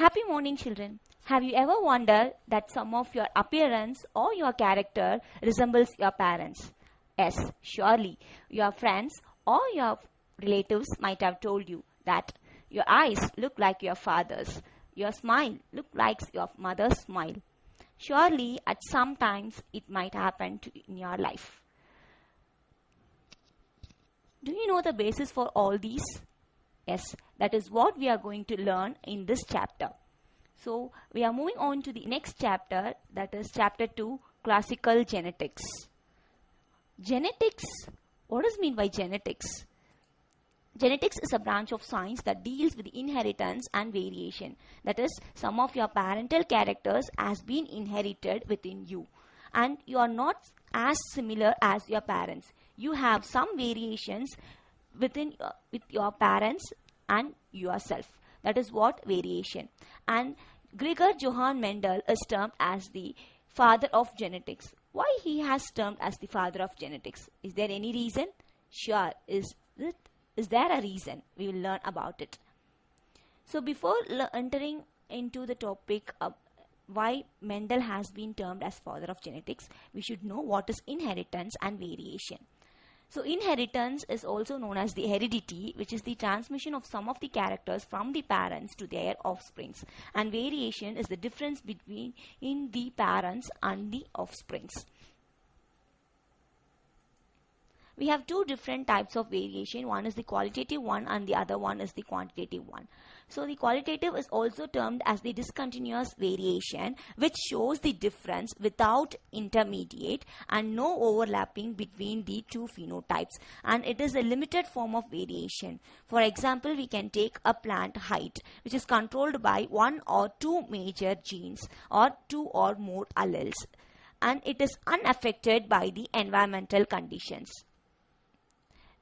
Happy morning, children. Have you ever wondered that some of your appearance or your character resembles your parents? Yes, surely. Your friends or your relatives might have told you that your eyes look like your father's, your smile look like your mother's smile. Surely, at some times, it might happen in your life. Do you know the basis for all these? Yes, that is what we are going to learn in this chapter. So, we are moving on to the next chapter, that is chapter 2, Classical Genetics. Genetics, what does mean by genetics? Genetics is a branch of science that deals with inheritance and variation. That is, some of your parental characters has been inherited within you. And you are not as similar as your parents. You have some variations with your parents and yourself. That is what variation. And Gregor Johann Mendel is termed as the father of genetics. Why he has termed as the father of genetics? Is there any reason? Sure. Is there a reason? We will learn about it. So before entering into the topic of why Mendel has been termed as father of genetics, we should know what is inheritance and variation. So inheritance is also known as the heredity, which is the transmission of some of the characters from the parents to their offsprings. And variation is the difference between the parents and the offsprings. We have two different types of variation. One is the qualitative one and the other one is the quantitative one. So the qualitative is also termed as the discontinuous variation, which shows the difference without intermediate and no overlapping between the two phenotypes. And it is a limited form of variation. For example, we can take a plant height, which is controlled by one or two major genes or two or more alleles. And it is unaffected by the environmental conditions.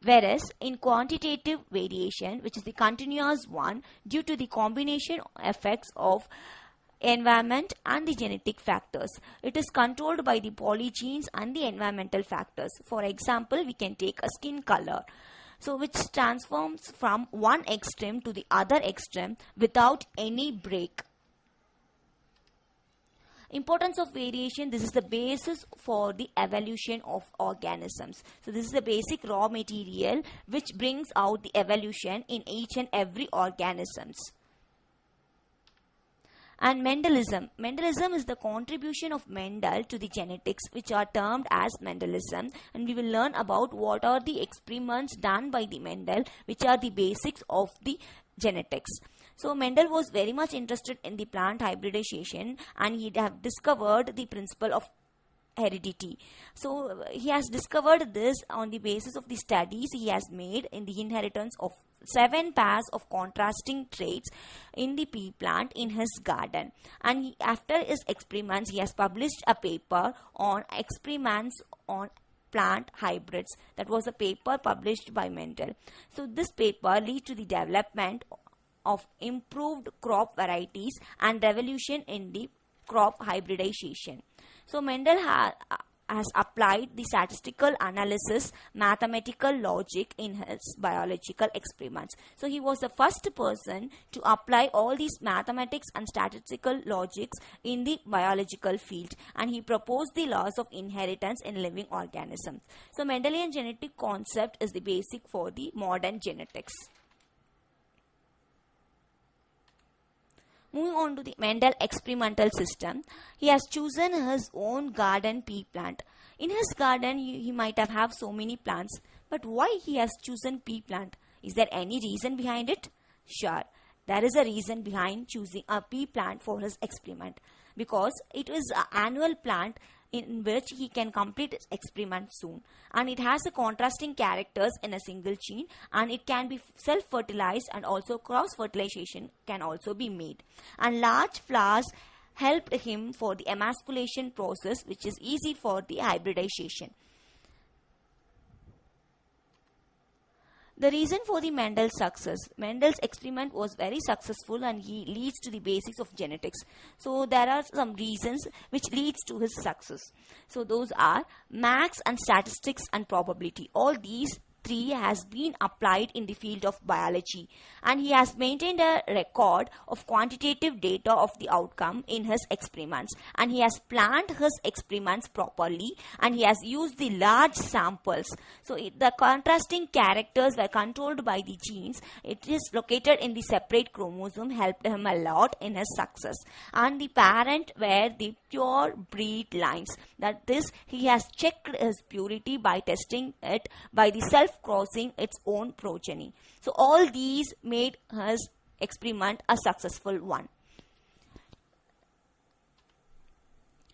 Whereas in quantitative variation, which is the continuous one, due to the combination effects of environment and the genetic factors, it is controlled by the polygenes and the environmental factors. For example, we can take a skin color, so which transforms from one extreme to the other extreme without any break. Importance of variation, this is the basis for the evolution of organisms. So this is the basic raw material which brings out the evolution in each and every organisms. And Mendelism. Mendelism is the contribution of Mendel to the genetics, which are termed as Mendelism. And we will learn about what are the experiments done by the Mendel, which are the basics of the genetics. So Mendel was very much interested in the plant hybridization, and he have discovered the principle of heredity. So he has discovered this on the basis of the studies he has made in the inheritance of 7 pairs of contrasting traits in the pea plant in his garden. And after his experiments, he has published a paper on experiments on plant hybrids. That was a paper published by Mendel. So this paper leads to the development of improved crop varieties and revolution in the crop hybridization. So Mendel has applied the statistical analysis, mathematical logic in his biological experiments. So he was the first person to apply all these mathematics and statistical logics in the biological field, and he proposed the laws of inheritance in living organisms. So Mendelian genetic concept is the basic for the modern genetics. Moving on to the Mendel experimental system, he has chosen his own garden pea plant. In his garden, he might have so many plants, but why he has chosen pea plant? Is there any reason behind it? Sure, there is a reason behind choosing a pea plant for his experiment, because it is an annual plant in which he can complete his experiment soon, and it has a contrasting characters in a single gene, and it can be self-fertilized, and also cross-fertilization can also be made. And large flowers helped him for the emasculation process, which is easy for the hybridization. The reason for the Mendel's success. Mendel's experiment was very successful, and he leads to the basics of genetics. So there are some reasons which leads to his success. So those are maths and statistics and probability. All these 3 has been applied in the field of biology, and he has maintained a record of quantitative data of the outcome in his experiments, and he has planned his experiments properly, and he has used the large samples. So the contrasting characters were controlled by the genes. It is located in the separate chromosome, helped him a lot in his success. And the parent were the pure breed lines. That is, he has checked his purity by testing it by the self-crossing its own progeny. So all these made his experiment a successful one.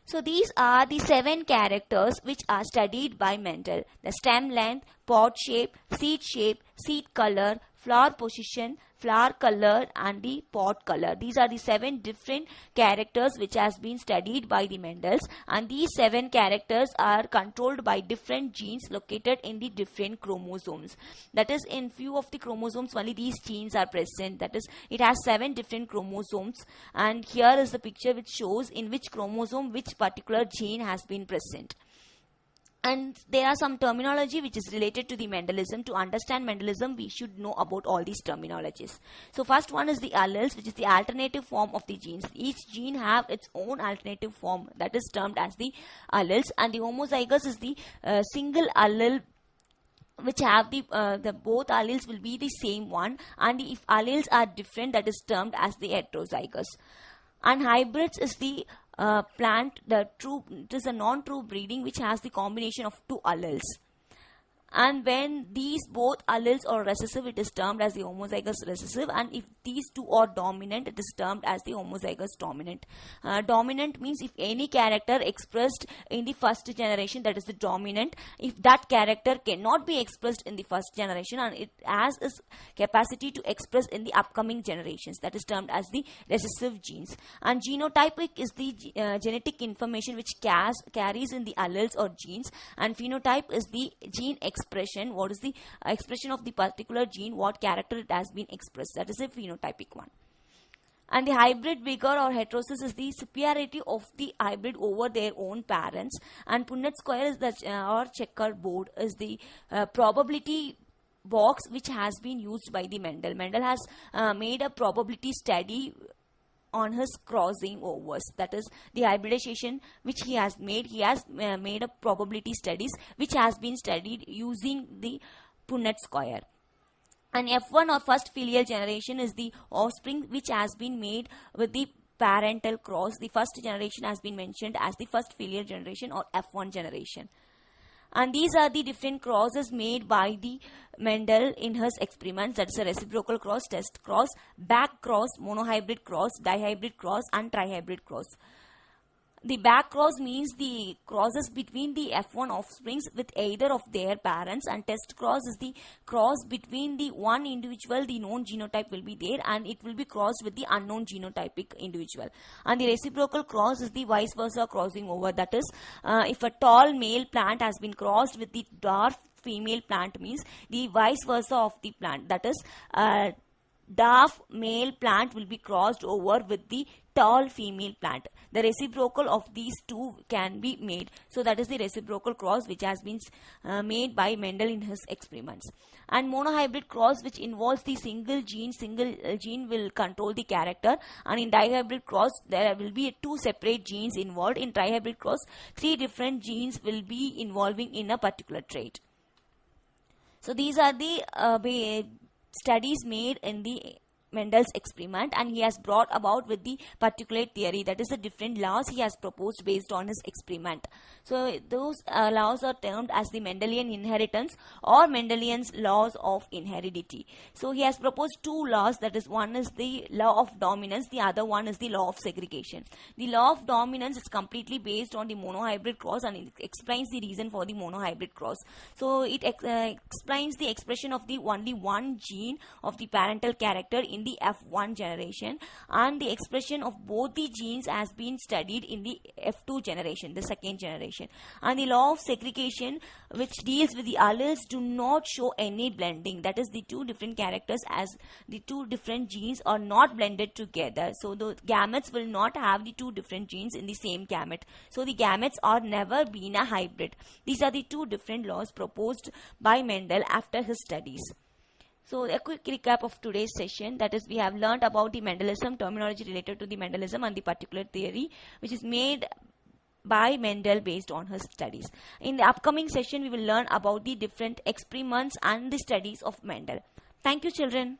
So these are the 7 characters which are studied by Mendel: the stem length, pod shape, seed color, flower position, flower color, and the pod color. These are the 7 different characters which has been studied by the Mendels, and these 7 characters are controlled by different genes located in the different chromosomes. That is, in few of the chromosomes only these genes are present. That is, it has 7 different chromosomes, and here is the picture which shows in which chromosome which particular gene has been present. And there are some terminology which is related to the Mendelism. To understand Mendelism, we should know about all these terminologies. So first one is the alleles, which is the alternative form of the genes. Each gene have its own alternative form, that is termed as the alleles. And the homozygous is the single allele which have the both alleles will be the same one, and if alleles are different, that is termed as the heterozygous. And hybrids is the it is a non-true breeding which has the combination of 2 alleles. And when these both alleles are recessive, it is termed as the homozygous recessive, and if these 2 are dominant, it is termed as the homozygous dominant. Dominant means if any character expressed in the first generation, that is the dominant. If that character cannot be expressed in the first generation and it has its capacity to express in the upcoming generations, that is termed as the recessive genes. And genotypic is the genetic information which carries in the alleles or genes, and phenotype is the gene expression, what is the expression of the particular gene, what character it has been expressed, that is a phenotypic one. And the hybrid vigor or heterosis is the superiority of the hybrid over their own parents, and Punnett square is the or checkerboard is the probability box which has been used by the Mendel. Mendel has made a probability study on his crossing overs, that is the hybridization which he has made. He has made a probability studies which has been studied using the Punnett square. And F1 or first filial generation is the offspring which has been made with the parental cross. The first generation has been mentioned as the first filial generation or F1 generation. And these are the different crosses made by the Mendel in his experiments. That is a reciprocal cross, test cross, back cross, monohybrid cross, dihybrid cross, and trihybrid cross. The back cross means the crosses between the F1 offsprings with either of their parents, and test cross is the cross between the one individual, the known genotype will be there, and it will be crossed with the unknown genotypic individual. And the reciprocal cross is the vice versa crossing over. That is, if a tall male plant has been crossed with the dwarf female plant, means the vice versa of the plant, that is, dwarf male plant will be crossed over with the tall female plant. The reciprocal of these two can be made. So that is the reciprocal cross which has been made by Mendel in his experiments. And monohybrid cross, which involves the single gene will control the character. And in dihybrid cross, there will be 2 separate genes involved. In trihybrid cross, 3 different genes will be involving in a particular trait. So these are the studies made in the Mendel's experiment, and he has brought about with the particulate theory, that is the different laws he has proposed based on his experiment. So those laws are termed as the Mendelian inheritance or Mendelian's laws of inheritability. So he has proposed 2 laws, that is, one is the law of dominance, the other one is the law of segregation. The law of dominance is completely based on the monohybrid cross, and it explains the reason for the monohybrid cross. So it explains the expression of the only one gene of the parental character in the F1 generation, and the expression of both the genes has been studied in the F2 generation, the second generation. And the law of segregation, which deals with the alleles, do not show any blending. That is, the two different characters as the two different genes are not blended together. So the gametes will not have the two different genes in the same gamete. So the gametes are never been a hybrid. These are the two different laws proposed by Mendel after his studies. So a quick recap of today's session, that is, we have learned about the Mendelism, terminology related to the Mendelism and the particular theory which is made by Mendel based on his studies. In the upcoming session, we will learn about the different experiments and the studies of Mendel. Thank you, children.